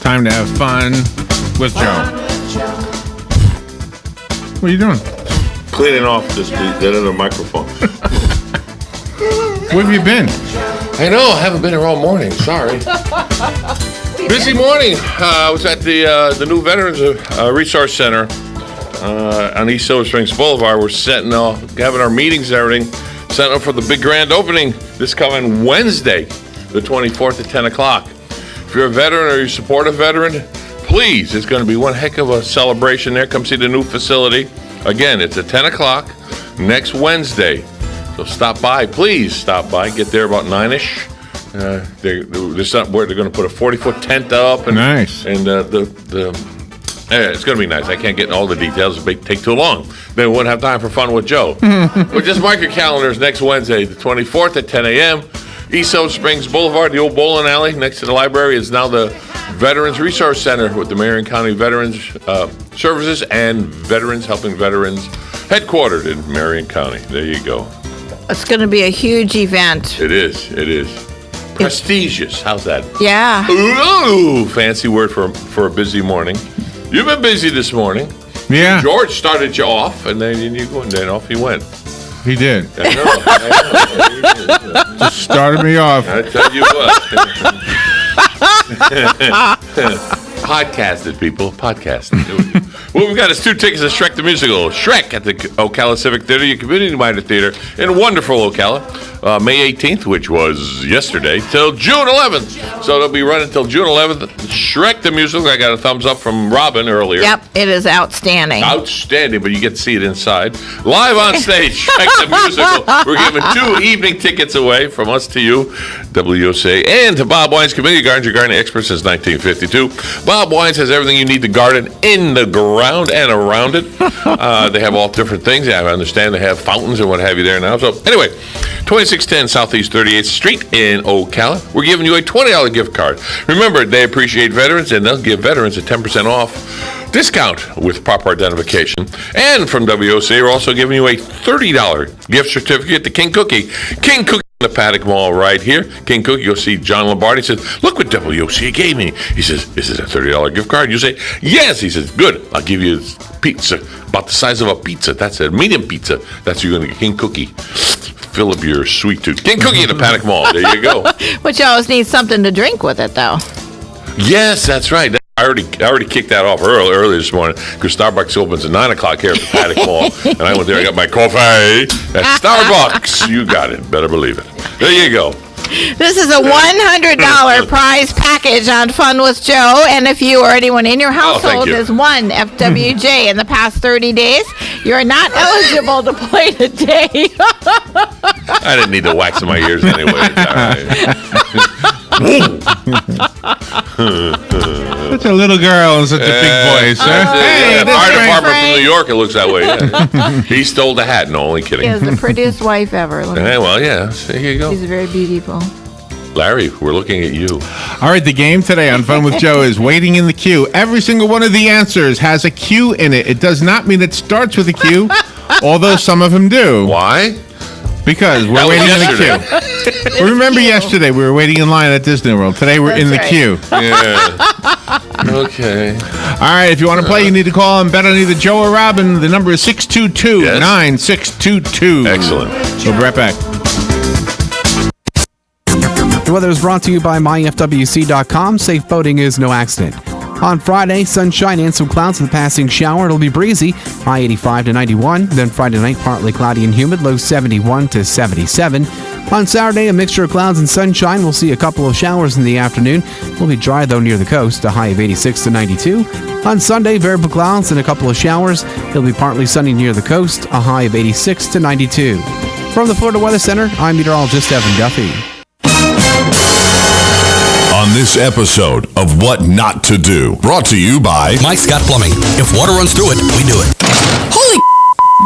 Time to have fun with Joe. What are you doing? Cleaning off that other microphone. Where have you been? I know, I haven't been here all morning. Sorry. Busy morning. I was at the new Veterans Resource Center on East Silver Springs Boulevard. We're having our meetings and everything, setting up for the big grand opening this coming Wednesday, the 24th at 10 o'clock. If you're a veteran or you support a veteran, please, it's going to be one heck of a celebration there. Come see the new facility. Again, it's at 10 o'clock next Wednesday. So stop by. Please stop by. Get there about 9-ish. They're going to put a 40-foot tent up. And, nice. And it's going to be nice. I can't get in all the details. It may take too long. Then we wouldn't have time for fun with Joe. But just mark your calendars next Wednesday, the 24th at 10 a.m., East Silver Springs Boulevard, the old bowling alley next to the library, is now the Veterans Resource Center with the Marion County Veterans Services and Veterans Helping Veterans headquartered in Marion County. There you go. It's going to be a huge event. It is. Prestigious. How's that? Yeah. Ooh, fancy word for a busy morning. You've been busy this morning. Yeah. George started you off, and then you go, and then off he went. He did. I know. Just started me off. I tell you what. Podcasted, people. Podcasted. What we've got is 2 tickets to Shrek the Musical. Shrek at the Ocala Civic Theater, your community-minded theater in wonderful Ocala. May 18th, which was yesterday, till June 11th. So it'll be running till June 11th. Shrek the Musical. I got a thumbs up from Robin earlier. Yep, it is outstanding. Outstanding, but you get to see it inside. Live on stage, Shrek the Musical. We're giving 2 evening tickets away from us to you, WOCA, and to Bob Wines Community Gardens, your gardening expert since 1952. Bob Wines has everything you need to garden in the ground and around it. They have all different things. Yeah, I understand they have fountains and what have you there now. So anyway, 2610 Southeast 38th Street in Ocala. We're giving you a $20 gift card. Remember, they appreciate veterans, and they'll give veterans a 10% off discount with proper identification. And from WOCA, we're also giving you a $30 gift certificate to King Cookie. King Cookie in the Paddock Mall right here. King Cookie, you'll see John Lombardi. He says, look what WOCA gave me. He says, is it a $30 gift card? You say, yes. He says, good. I'll give you pizza about the size of a pizza. That's a medium pizza. That's you're going to get King Cookie. Fill up your sweet tooth. King Cookie in the Paddock Mall. There you go. But you always need something to drink with it, though. Yes, that's right. I already kicked that off early this morning because Starbucks opens at 9 o'clock here at the Paddock Mall. And I went there, I got my coffee at Starbucks. You got it. Better believe it. There you go. This is a $100 prize package on Fun with Joe, and if you or anyone in your household has won FWJ in the past 30 days, you're not eligible to play today. I didn't need to wax in my ears anyway. Such a little girl and such a big voice. Hey, fire department from New York, it looks that way. Yeah. He stole the hat. No, only kidding. He has the prettiest wife ever. Well, yeah. There you go. She's very beautiful. Larry, we're looking at you. All right, the game today on Fun with Joe is waiting in the queue. Every single one of the answers has a Q in it. It does not mean it starts with a Q, although some of them do. Why? Because we're waiting in the queue. Remember yesterday we were waiting in line at Disney World. Today we're in the queue. Yeah. Okay. All right, if you want to play, you need to call and bet on either Joe or Robin. The number is 622-9622. Excellent. We'll be right back. The weather is brought to you by myfwc.com. Safe boating is no accident. On Friday, sunshine and some clouds with a passing shower. It'll be breezy, high 85 to 91. Then Friday night, partly cloudy and humid, low 71 to 77. On Saturday, a mixture of clouds and sunshine. We'll see a couple of showers in the afternoon. It'll be dry, though, near the coast, a high of 86 to 92. On Sunday, variable clouds and a couple of showers. It'll be partly sunny near the coast, a high of 86 to 92. From the Florida Weather Center, I'm meteorologist Evan Duffy. On this episode of What Not to Do, brought to you by Mike Scott Plumbing. If water runs through it, we do it. Holy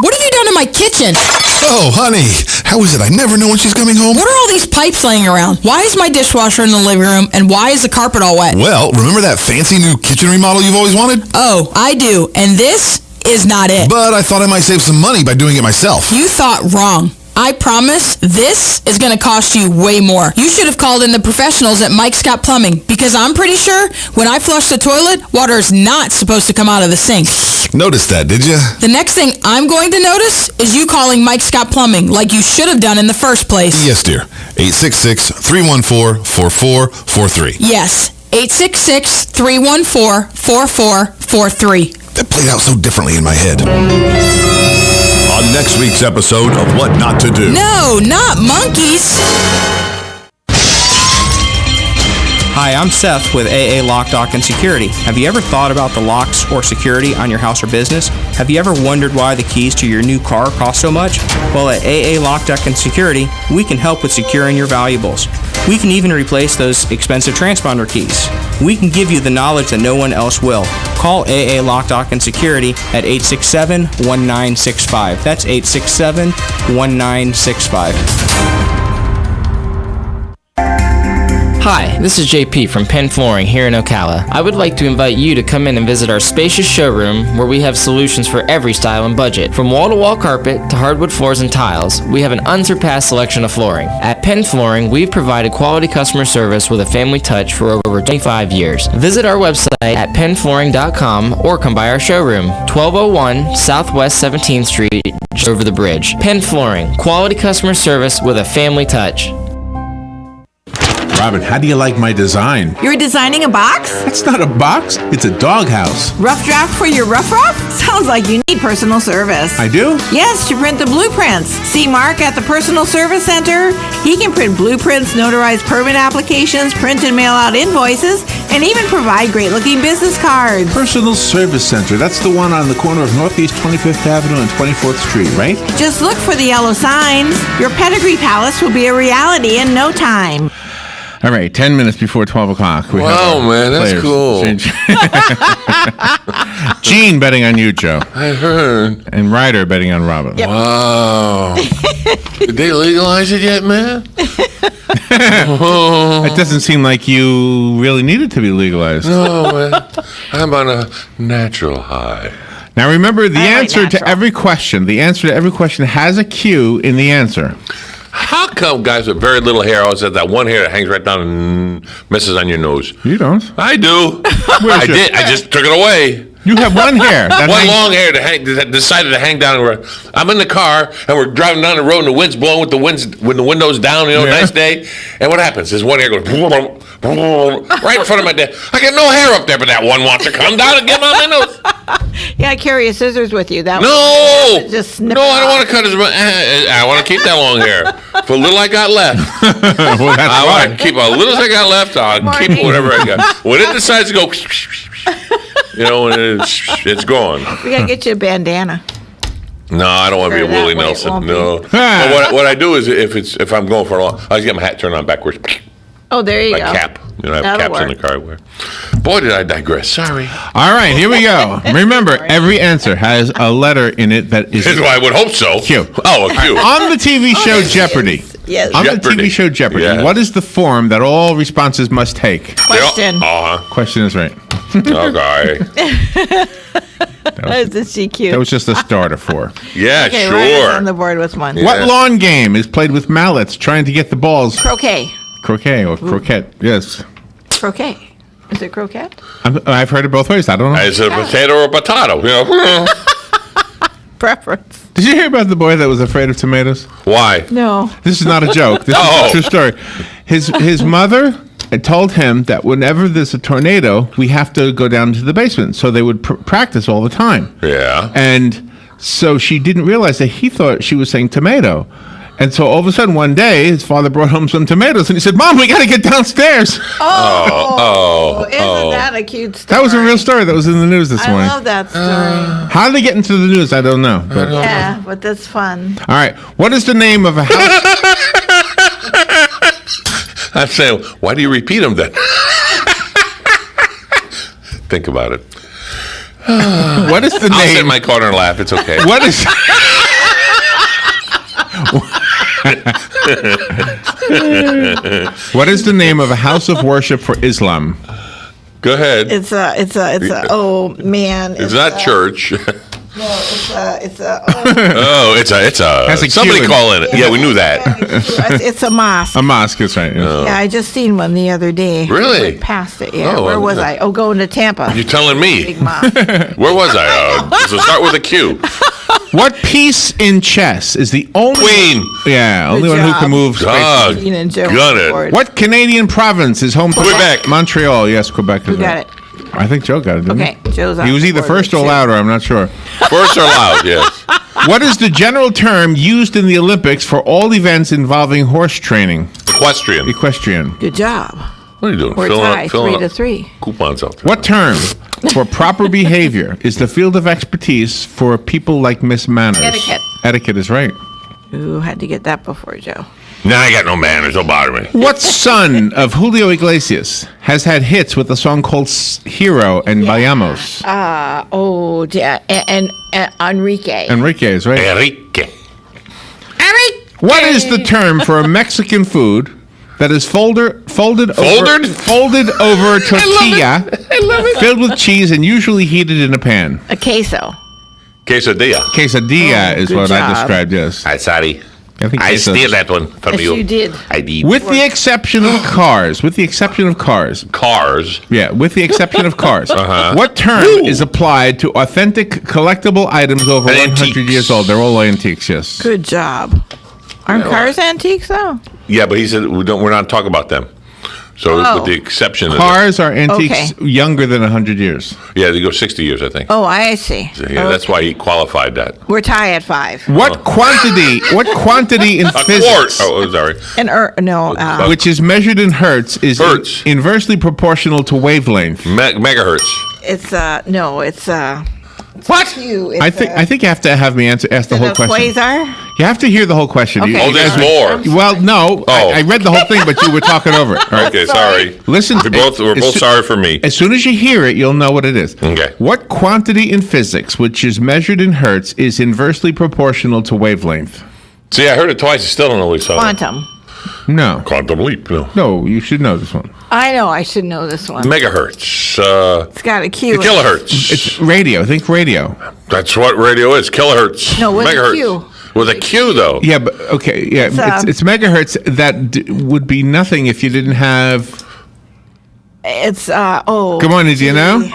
what have you done in my kitchen? Oh, honey, how is it? I never know when she's coming home. What are all these pipes laying around? Why is my dishwasher in the living room, and why is the carpet all wet? Well, remember that fancy new kitchen remodel you've always wanted? Oh, I do, and this is not it. But I thought I might save some money by doing it myself. You thought wrong. I promise this is going to cost you way more. You should have called in the professionals at Mike Scott Plumbing, because I'm pretty sure when I flush the toilet, water is not supposed to come out of the sink. Noticed that, did you? The next thing I'm going to notice is you calling Mike Scott Plumbing like you should have done in the first place. Yes, dear. 866-314-4443. Yes, 866-314-4443. That played out so differently in my head. On next week's episode of What Not to Do. No, not monkeys. Hi, I'm Seth with AA Lock, Dock, and Security. Have you ever thought about the locks or security on your house or business? Have you ever wondered why the keys to your new car cost so much? Well, at AA Lock, Dock, and Security, we can help with securing your valuables. We can even replace those expensive transponder keys. We can give you the knowledge that no one else will. Call AA Lock, Dock, and Security at 867-1965. That's 867-1965. Hi, this is JP from Penn Flooring here in Ocala. I would like to invite you to come in and visit our spacious showroom where we have solutions for every style and budget. From wall-to-wall carpet to hardwood floors and tiles, we have an unsurpassed selection of flooring. At Penn Flooring, we've provided quality customer service with a family touch for over 25 years. Visit our website at pennflooring.com or come by our showroom, 1201 Southwest 17th Street, just over the bridge. Penn Flooring, quality customer service with a family touch. Robin, how do you like my design? You're designing a box? That's not a box. It's a doghouse. Rough draft for your rough? Sounds like you need personal service. I do? Yes, to print the blueprints. See Mark at the Personal Service Center. He can print blueprints, notarize permit applications, print and mail out invoices, and even provide great-looking business cards. Personal Service Center. That's the one on the corner of Northeast 25th Avenue and 24th Street, right? Just look for the yellow signs. Your pedigree palace will be a reality in no time. All right, 10 minutes before 12 o'clock. Wow, man, that's cool. Gene betting on you, Joe. I heard. And Ryder betting on Robin. Yep. Wow. Did they legalize it yet, man? It doesn't seem like you really need it to be legalized. No, man. I'm on a natural high. Now remember, the I like answer to natural. every question, has a Q in the answer. How come guys with very little hair always have that one hair that hangs right down and messes on your nose? You don't. I do. I your- did. I just took it away. You have one hair. That One hangs- long hair that decided to hang down. I'm in the car and we're driving down the road and the wind's blowing with the windows down. You know, Yeah. nice day. And what happens? This one hair goes right in front of my dad. I got no hair up there, but that one wants to come down and get on my nose. Yeah, carry your scissors with you. That No, just snip no, it I don't off. want to cut his. I want to keep that long hair. For a little I got left, Well, that's I why. want to keep a little as I got left. I'll keep whatever I got. When it decides to go, you know, when it's gone. We gotta get you a bandana. No, I don't want to be a That Willie way it Nelson. won't be. No. But what I do is if I'm going for a long, I just get my hat turned on backwards, Oh, there you like go. cap. You know, I have That'll caps in the work. car I wear. Boy, did I digress. Sorry. All right, here we go. Remember, every answer has a letter in it that is Well, I would hope so. Q. Oh, a Q. on the TV show there she Jeopardy. is. Yes. On Jeopardy. the TV show Jeopardy, Yeah. what is the form that all responses must take? Question. Question is right. Okay. Isn't she cute? That was just a starter for. Yeah, Okay, Ryan's on sure. the board with one. Yeah. What lawn game is played with mallets trying to get the balls? Croquet. Croquet or croquette? Yes. Croquet. Is it croquette? I've heard it both ways. I don't know. Is it a potato or a potato? You know? Preference. Did you hear about the boy that was afraid of tomatoes? Why? No. This is not a joke. This Oh. is a true story. His mother had told him that whenever there's a tornado, we have to go down to the basement. So they would practice all the time. Yeah. And so she didn't realize that he thought she was saying tomato. And so all of a sudden one day, his father brought home some tomatoes and he said, "Mom, we got to get downstairs." Oh, isn't that a cute story? That was a real story that was in the news this I morning. love that story. How did they get into the news? I don't know. But Yeah, but that's fun. all right. What is the name of a house? I'm saying, why do you repeat them then? Think about it. What is the I'll sit in name? my corner and laugh. It's okay. What is What is the name of a house of worship for Islam? Go ahead. It's a. Oh man. It's not church. No, it's a. Oh, it's a. Has a Somebody Q in call in it. Yeah, we knew that. It's a mosque. A mosque, that's right. Yeah. Yeah, I just seen one the other day. Really? Went past it. Yeah. Oh, Where was I? Oh, going to Tampa. You're telling me. Big mosque. Where was I? So start with a Q. What piece in chess is the only Queen. Yeah, only Good one who job. can move space? Dog. Gene and Joe Got it. scored. What Canadian province is home to Quebec. Montreal? Yes, Quebec is Who got right. it? I think Joe got it, didn't Okay, Joe's on he? He was the either board first with or two. louder, I'm not sure. First or loud, yes. What is the general term used in the Olympics for all events involving horse training? Equestrian. Equestrian. Good job. What are you doing? We're tied 3-3. Coupons out there. What term for proper behavior is the field of expertise for people like Miss Manners? Etiquette. Etiquette is right. Ooh, had to get that before Joe. Nah, I got no manners. Don't bother me. What son of Julio Iglesias has had hits with a song called Hero and Vayamos? And Enrique. Enrique is right. Enrique. What is the term for a Mexican food that is folded over tortilla, filled with cheese and usually heated in a pan? A queso. Quesadilla. Quesadilla is good what I job. described, yes. Sorry. I think I queso- steal that one from Yes, you. you did. I did. With the exception of cars. With the exception of cars. Cars. Yeah, with the exception of cars. Uh-huh. What term is applied to authentic collectible items over 100 Antiques. years old? They're all antiques, yes. Good job. Aren't cars antiques though? Yeah, but he said we're not talking about them. So Oh. with the exception of Cars are antiques Okay. younger than 100 years. yeah, they go 60 years, I think. Oh, I see. Yeah, that's why he qualified that. We're tied at 5. What quantity in A quart. physics, Oh, sorry. which is measured in hertz, is Hertz. inversely proportional to wavelength? Megahertz. It's What? Q. I think you have to have me ask the whole question. Quasar? You have to hear the whole question. Okay. You Oh, there's guys- more. Well, no, Oh. I read the whole thing, but you were talking over it. All right. Okay, sorry. Listen, We're both as- sorry for me. As soon as you hear it, you'll know what it is. Okay. What quantity in physics, which is measured in hertz, is inversely proportional to wavelength? See, I heard it twice. I still don't know what he's talking about. Quantum. No. Quantum leap. No. No, you should know this one. I know. I should know this one. Megahertz. It's got a Q. in it. Kilohertz. It's radio. Think radio. That's what radio is. Kilohertz. No, with a Megahertz. Q. With a Q, though. Yeah, but okay. Yeah, it's megahertz. That would be nothing if you didn't have. It's oh. Come on, do you know?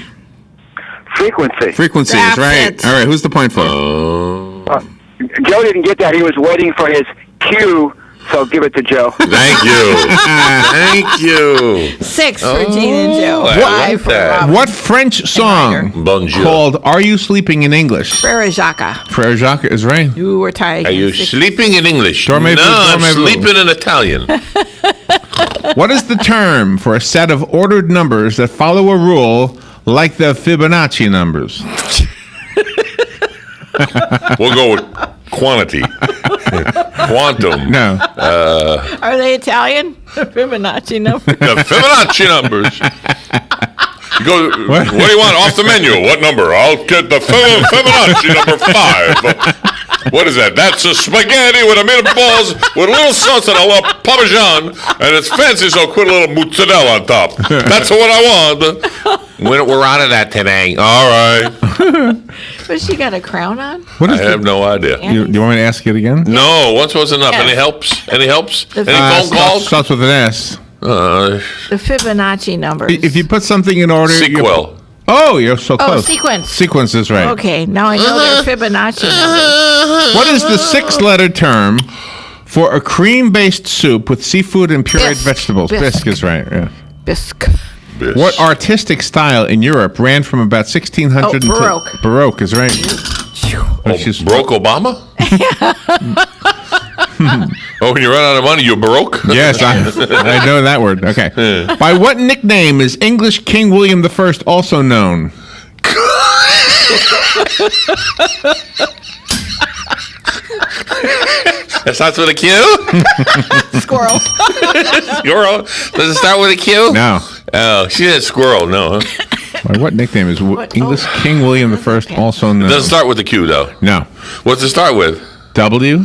Frequency. Frequency is That's right. it. All right, who's the point for? Joe didn't get that. He was waiting for his cue, so give it to Joe. Thank you. Thank you. 6 for Gene and Joe. I 5 like for that. Robin. What French song Bonjour. called "Are You Sleeping in English"? Frere Jacques. Frere Jacques is right. Ooh, we're tied. Are you again. 6. sleeping in English? Dormez-vous, No, I'm dormez-vous. sleeping in Italian. What is the term for a set of ordered numbers that follow a rule like the Fibonacci numbers? We'll go with quantity. Quantum. No. Are they Italian? Fibonacci number. The Fibonacci numbers. You go, what do you want off the menu? What number? I'll get the Fibonacci number 5. What is that? That's a spaghetti with a meatballs with a little sauce and a little Parmesan, and it's fancy, so put a little mozzarella on top. That's what I want. We're out of that today. All right. But she got a crown on? What I is have no idea. you want me to ask it again? No, once was enough. Yes. Any helps? Any helps? Any Starts- phone calls? Starts with an S. The Fibonacci numbers. If you put something in order, Sequel. you're so close. sequence. Sequence is right. Okay, now I know they're Fibonacci numbers. What is the 6-letter term for a cream-based soup with seafood and pureed Bisque. vegetables? Bisque. Bisque is right. Yeah. Bisque. Bis. What artistic style in Europe ran from about 1600 Oh, Baroque. until Baroque is right. She's- Broke Obama? Oh, when you run out of money, you Baroque? Yes, I know that word. Okay. By what nickname is English King William I also known? That starts with a Q? Squirrel. Squirrel? Does it start with a Q? No. Oh, she said squirrel, no. Huh? By what nickname is English King William I also known? It doesn't start with a Q, though. No. What's it start with? W?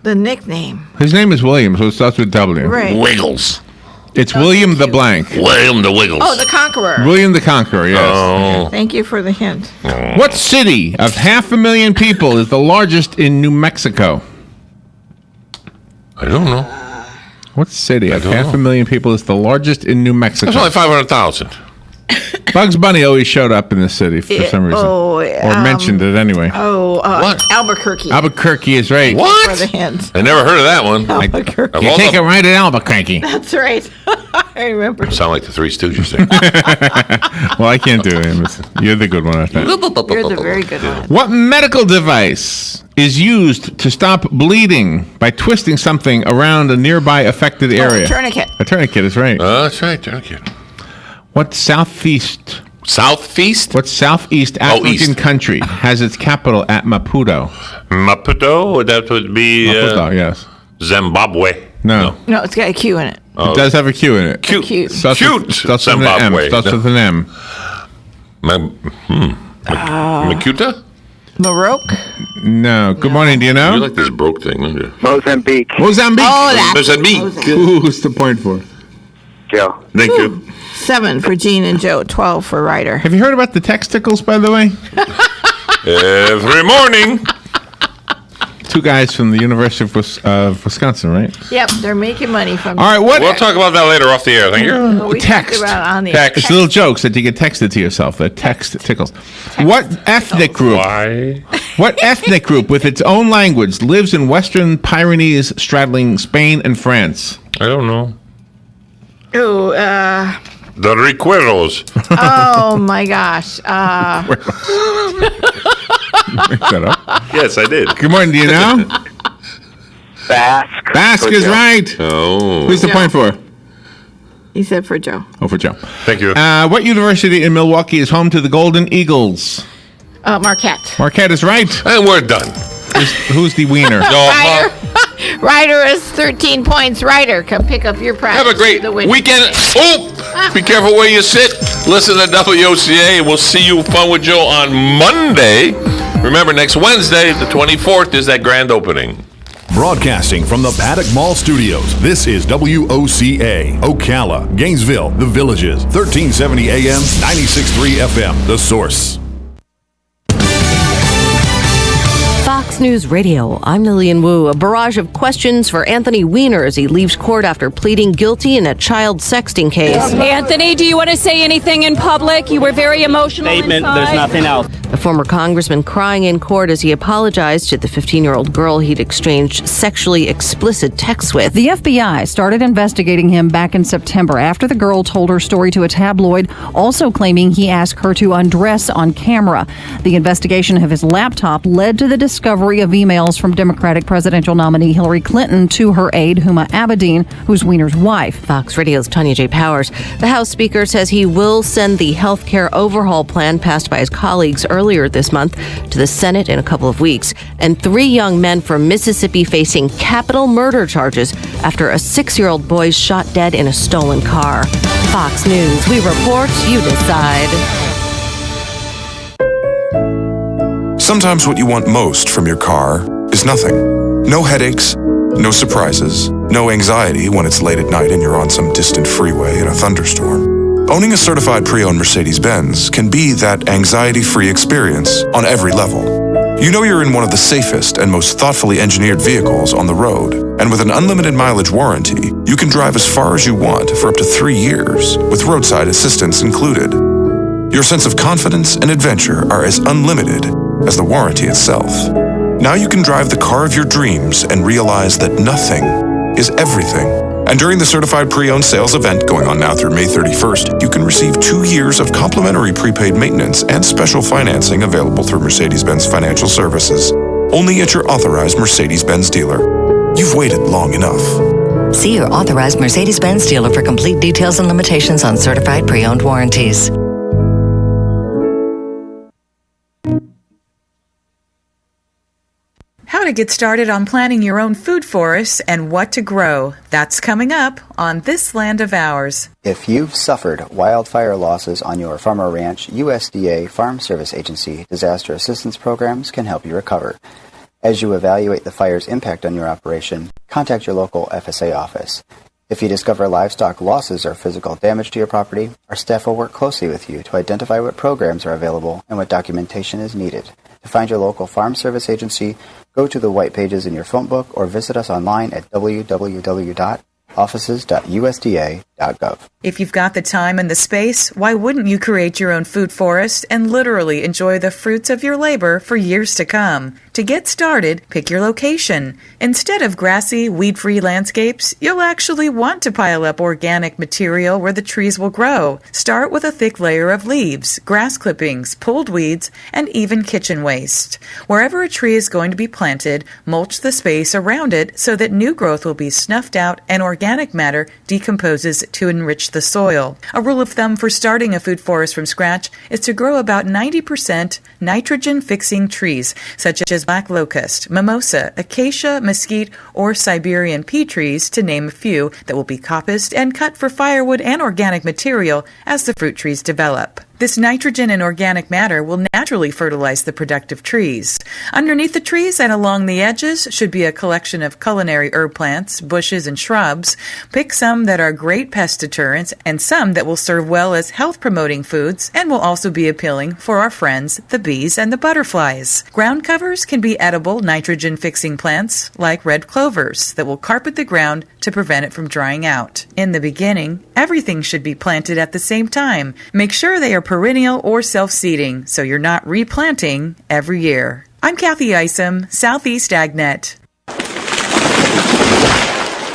The nickname. His name is William, so it starts with W. Right. Wiggles. It's William the blank. William the Wiggles. Oh, the Conqueror. William the Conqueror, yes. Oh. Thank you for the hint. What city of 500,000 people is the largest in New Mexico? I don't know. What city of don't know. 500,000 people is the largest in New Mexico? That's only 500,000. Bugs Bunny always showed up in the city for some reason. Or mentioned it anyway. What? Albuquerque. Albuquerque is right. What? For the hint. I never heard of that one. Albuquerque. Of You all take the- it right at Albuquerque. That's right. I remember. Sound like the Three Stooges there. Well, I can't do it. You're the good one, I think. You're the very good one. What medical device is used to stop bleeding by twisting something around a nearby affected area? A tourniquet. A tourniquet is right. That's right, tourniquet. What southeast East? African country has its capital at Maputo? Maputo? That would be Maputo, yes. Zimbabwe. No. No, it's got a Q in it. It does have a Q in it. Cute. Starts Cute. with an M. Zimbabwe. Starts with an M. Makuta? Maroc? No. Good morning. Do you know? You like this broke thing, don't you? Mozambique. Mozambique. Oh, that's Mozambique. Who's the point for? Joe. Thank you. 7 for Gene and Joe, 12 for Ryder. Have you heard about the texticles, by the way? Every morning. 2 guys from the University of Wisconsin, right? Yep, they're making money from All right. What? We'll talk about that later off the air. Thank you. we text. talked about on the Text. It's little jokes that you get texted to yourself. That text tickles. What ethnic group? Why? What ethnic group with its own language lives in Western Pyrenees, straddling Spain and France? I don't know. Oh, The Recueros. oh my gosh. Shut up. Yes, I did. Good morning. Do you know? Basque. Basque is right. Oh. Who's the No. point for? He said for Joe. Oh, for Joe. Thank you. What university in Milwaukee is home to the Golden Eagles? Marquette. Marquette is right. And we're done. Who's the wiener? Ryder. Ryder is 13 points. Ryder, come pick up your prize. Have a great The win- weekend. Oh, be careful where you sit. Listen to WOCA, and we'll see you Fun with Joe on Monday. Remember, next Wednesday, the 24th, is that grand opening. Broadcasting from the Paddock Mall Studios, this is WOCA, Ocala, Gainesville, The Villages, 1370 AM, 96.3 FM, The Source. Fox News Radio, I'm Lillian Wu. A barrage of questions for Anthony Weiner as he leaves court after pleading guilty in a child sexting case. Anthony, do you want to say anything in public? You were very emotional. Statement, inside. there's nothing else. A former congressman crying in court as he apologized to the 15-year-old girl he'd exchanged sexually explicit texts with. The FBI started investigating him back in September after the girl told her story to a tabloid, also claiming he asked her to undress on camera. The investigation of his laptop led to the discovery of emails from Democratic presidential nominee Hillary Clinton to her aide, Huma Abedin, who's Weiner's wife. Fox Radio's Tanya J. Powers. The House Speaker says he will send the health care overhaul plan passed by his colleagues earlier this month to the Senate in a couple of weeks. And 3 young men from Mississippi facing capital murder charges after a 6-year-old boy shot dead in a stolen car. Fox News. We report, you decide. Sometimes what you want most from your car is nothing. No headaches, no surprises, no anxiety when it's late at night and you're on some distant freeway in a thunderstorm. Owning a certified pre-owned Mercedes-Benz can be that anxiety-free experience on every level. You know you're in one of the safest and most thoughtfully engineered vehicles on the road, and with an unlimited mileage warranty, you can drive as far as you want for up to 3 years, with roadside assistance included. Your sense of confidence and adventure are as unlimited as the warranty itself. Now you can drive the car of your dreams and realize that nothing is everything. And during the Certified Pre-Owned Sales event going on now through May 31st, you can receive 2 years of complimentary prepaid maintenance and special financing available through Mercedes-Benz Financial Services. Only at your authorized Mercedes-Benz dealer. You've waited long enough. See your authorized Mercedes-Benz dealer for complete details and limitations on certified pre-owned warranties. How to get started on planning your own food forests and what to grow. That's coming up on This Land of Ours. If you've suffered wildfire losses on your farm or ranch, USDA Farm Service Agency disaster assistance programs can help you recover. As you evaluate the fire's impact on your operation, contact your local FSA office. If you discover livestock losses or physical damage to your property, our staff will work closely with you to identify what programs are available and what documentation is needed. To find your local Farm Service agency, go to the white pages in your phone book or visit us online at www.offices.usda.gov. If you've got the time and the space, why wouldn't you create your own food forest and literally enjoy the fruits of your labor for years to come? To get started, pick your location. Instead of grassy, weed-free landscapes, you'll actually want to pile up organic material where the trees will grow. Start with a thick layer of leaves, grass clippings, pulled weeds, and even kitchen waste. Wherever a tree is going to be planted, mulch the space around it so that new growth will be snuffed out and organic matter decomposes to enrich the soil. A rule of thumb for starting a food forest from scratch is to grow about 90% nitrogen-fixing trees, such as black locust, mimosa, acacia, mesquite, or Siberian pea trees, to name a few, that will be coppiced and cut for firewood and organic material as the fruit trees develop. This nitrogen and organic matter will naturally fertilize the productive trees. Underneath the trees and along the edges should be a collection of culinary herb plants, bushes, and shrubs. Pick some that are great pest deterrents and some that will serve well as health-promoting foods and will also be appealing for our friends, the bees and the butterflies. Ground covers can be edible nitrogen-fixing plants like red clovers that will carpet the ground to prevent it from drying out. In the beginning, everything should be planted at the same time. Make sure they are perennial or self-seeding, so you're not replanting every year. I'm Kathy Isom, Southeast AgNet.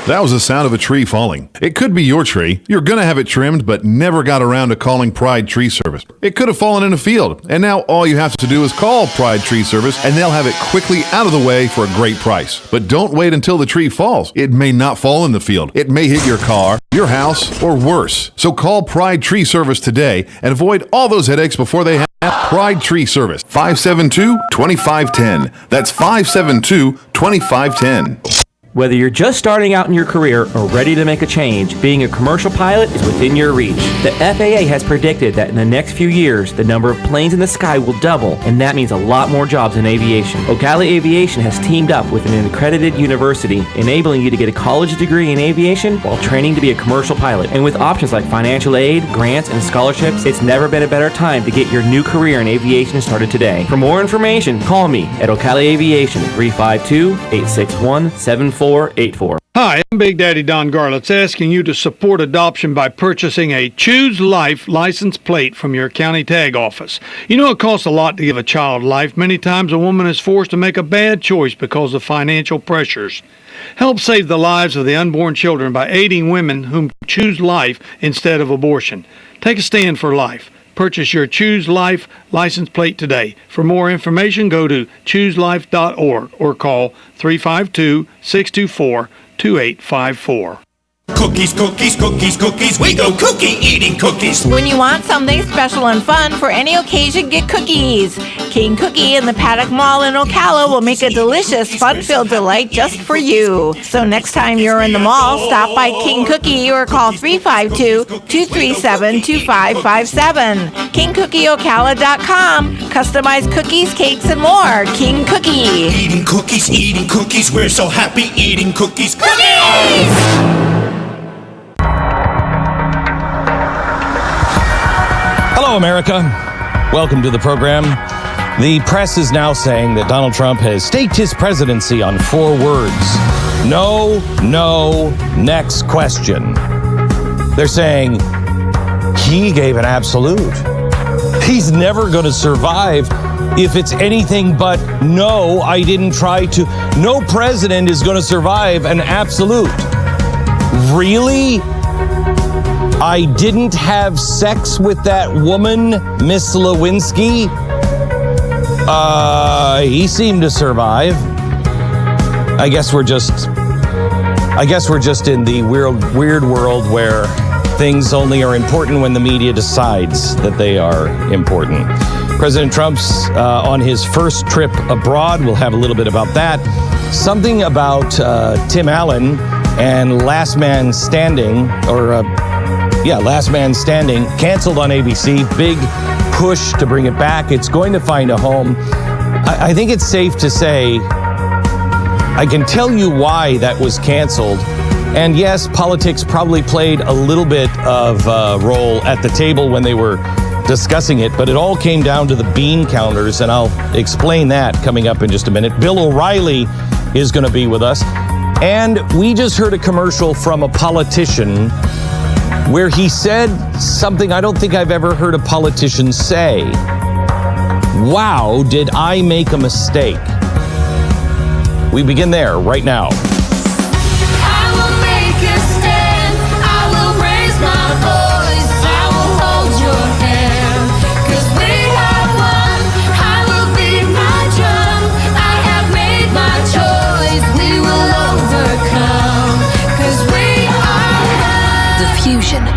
That was the sound of a tree falling. It could be your tree. You're going to have it trimmed, but never got around to calling Pride Tree Service. It could have fallen in a field, and now all you have to do is call Pride Tree Service, and they'll have it quickly out of the way for a great price. But don't wait until the tree falls. It may not fall in the field. It may hit your car, your house, or worse. So call Pride Tree Service today and avoid all those headaches before they happen. Pride Tree Service, 572-2510. That's 572-2510. Whether you're just starting out in your career or ready to make a change, being a commercial pilot is within your reach. The FAA has predicted that in the next few years, the number of planes in the sky will double, and that means a lot more jobs in aviation. Ocala Aviation has teamed up with an accredited university, enabling you to get a college degree in aviation while training to be a commercial pilot. And with options like financial aid, grants, and scholarships, it's never been a better time to get your new career in aviation started today. For more information, call me at Ocala Aviation, 352-861-7484. Hi, I'm Big Daddy Don Garlitz, asking you to support adoption by purchasing a Choose Life license plate from your county tag office. You know it costs a lot to give a child life. Many times a woman is forced to make a bad choice because of financial pressures. Help save the lives of the unborn children by aiding women who choose life instead of abortion. Take a stand for life. Purchase your Choose Life license plate today. For more information, go to chooselife.org or call 352-624-2854. Cookies, cookies, cookies, cookies. We go cookie eating cookies. When you want something special and fun for any occasion, get cookies. King Cookie in the Paddock Mall in Ocala will make a delicious, fun-filled delight just for you. So next time you're in the mall, stop by King Cookie or call 352-237-2557. KingCookieOcala.com. Customized cookies, cakes, and more. King Cookie. Eating cookies, we're so happy eating cookies. Cookies! Hello, America. Welcome to the program. The press is now saying that Donald Trump has staked his presidency on 4 words. No, no, next question. They're saying he gave an absolute. He's never going to survive if it's anything but no, I didn't try to. No president is going to survive an absolute. Really? I didn't have sex with that woman, Miss Lewinsky. He seemed to survive. I guess we're just in the weird world where things only are important when the media decides that they are important. President Trump's on his first trip abroad. We'll have a little bit about that. Something about Tim Allen and Last Man Standing, Last Man Standing, canceled on ABC. Big push to bring it back. It's going to find a home. I think it's safe to say I can tell you why that was canceled. And yes, politics probably played a little bit of a role at the table when they were discussing it, but it all came down to the bean counters, and I'll explain that coming up in just a minute. Bill O'Reilly is going to be with us. And we just heard a commercial from a politician where he said something I don't think I've ever heard a politician say. Wow, did I make a mistake? We begin there right now.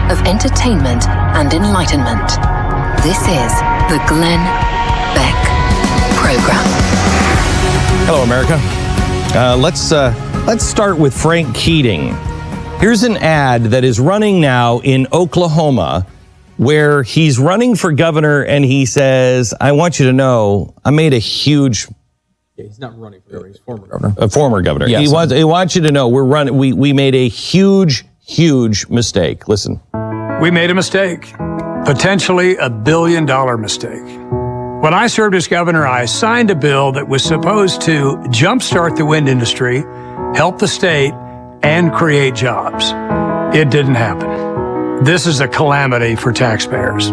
Of entertainment and enlightenment. This is the Glenn Beck Program. Hello, America. Let's start with Frank Keating. Here's an ad that is running now in Oklahoma where he's running for governor, and he says, I want you to know I made a huge... He's not running for governor, he's former governor. A former governor. Yes. He wants you to know we made a huge mistake. Listen. We made a mistake, potentially $1 billion mistake. When I served as governor, I signed a bill that was supposed to jumpstart the wind industry, help the state, and create jobs. It didn't happen. This is a calamity for taxpayers.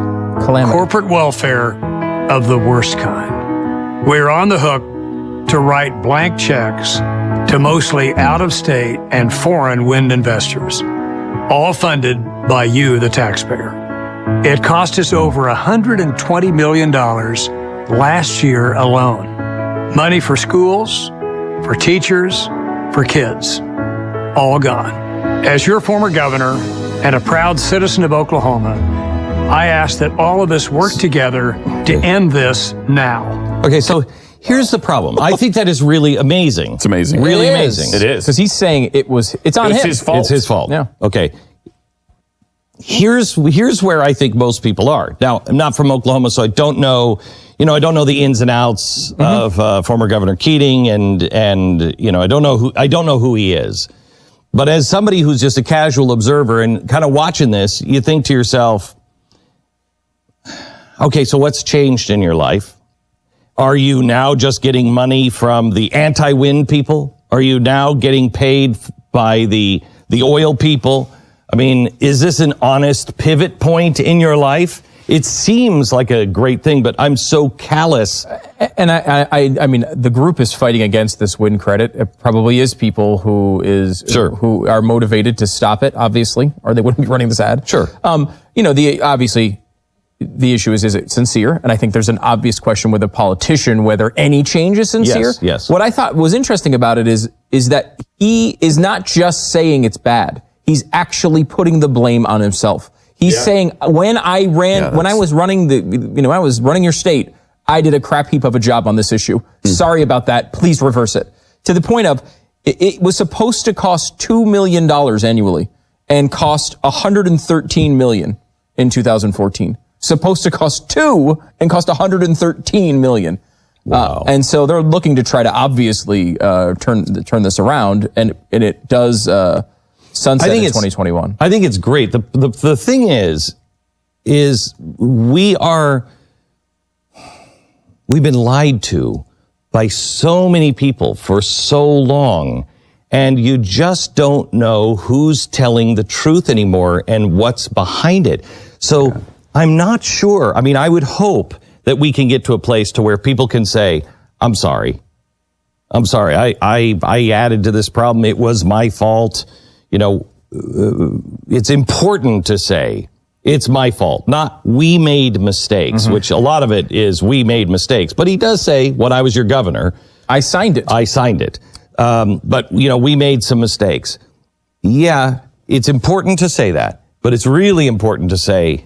Calamity. Corporate welfare of the worst kind. We're on the hook to write blank checks to mostly out-of-state and foreign wind investors, all funded by you, the taxpayer. It cost us over $120 million last year alone. Money for schools, for teachers, for kids. All gone. As your former governor and a proud citizen of Oklahoma, I ask that all of us work together to end this now. Okay, so here's the problem. I think that is really amazing. It's amazing. Really amazing. It is. Because he's saying it's on him. It's his fault. It's his fault. Yeah. Okay. Here's where I think most people are. Now, I'm not from Oklahoma, so I don't know, I don't know the ins and outs of former Governor Keating, and I don't know who he is. But as somebody who's just a casual observer and kind of watching this, you think to yourself, okay, so what's changed in your life? Are you now just getting money from the anti-wind people? Are you now getting paid by the oil people? I mean, is this an honest pivot point in your life? It seems like a great thing, but I'm so callous. And I mean, the group is fighting against this wind credit. It probably is people who who are motivated to stop it, obviously, or they wouldn't be running this ad. Sure. The issue is it sincere? And I think there's an obvious question with a politician whether any change is sincere. Yes. What I thought was interesting about it is that he is not just saying it's bad. He's actually putting the blame on himself. He's saying, when I was running I was running your state, I did a crap heap of a job on this issue. Sorry about that. Please reverse it. To the point of, it was supposed to cost $2 million annually and cost $113 million in 2014. Supposed to cost $2 and cost $113 million. Wow. And so they're looking to try to obviously turn this around, and it does sunset in 2021. I think it's great. The thing is we've been lied to by so many people for so long, and you just don't know who's telling the truth anymore and what's behind it. So I'm not sure. I mean, I would hope that we can get to a place to where people can say, I'm sorry. I added to this problem. It was my fault. It's important to say it's my fault, not we made mistakes, which a lot of it is we made mistakes. But he does say, when I was your governor, I signed it. But, we made some mistakes. Yeah, it's important to say that, but it's really important to say,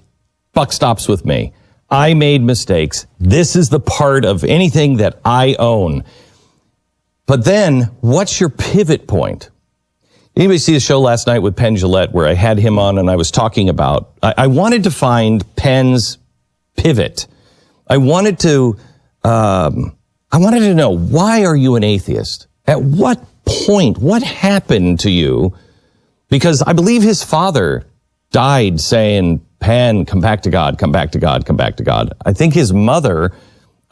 buck stops with me. I made mistakes. This is the part of anything that I own. But then, what's your pivot point? Anybody see the show last night with Penn Jillette where I had him on and I was talking about, I wanted to find Penn's pivot. I wanted to know, why are you an atheist? At what point? What happened to you? Because I believe his father died saying, Penn, come back to God, come back to God, come back to God. I think his mother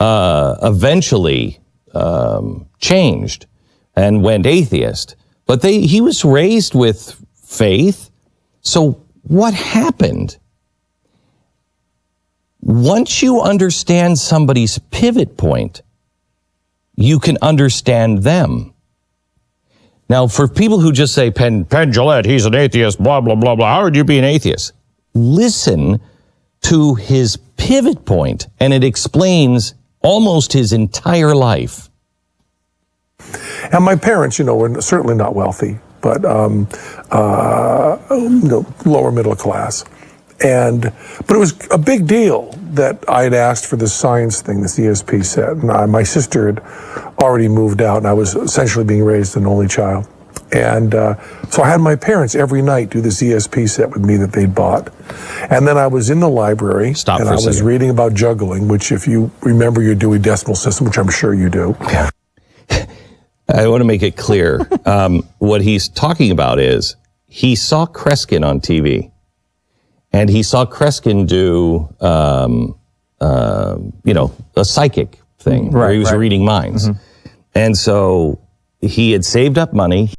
eventually changed and went atheist. But he was raised with faith. So what happened? Once you understand somebody's pivot point, you can understand them. Now, for people who just say, Penn Jillette, he's an atheist, blah, blah, blah, blah. How would you be an atheist? Listen to his pivot point, and it explains almost his entire life. And my parents, were certainly not wealthy, but lower middle class. But it was a big deal that I had asked for this science thing, this ESP set. And my sister had already moved out, and I was essentially being raised an only child. And so I had my parents every night do this ESP set with me that they'd bought. And then I was in the library, and I was reading about juggling, which if you remember your Dewey Decimal System, which I'm sure you do. Yeah. I want to make it clear. What he's talking about is he saw Kreskin on TV. And he saw Kreskin do, a psychic thing where he was reading minds. Mm-hmm. And so he had saved up money.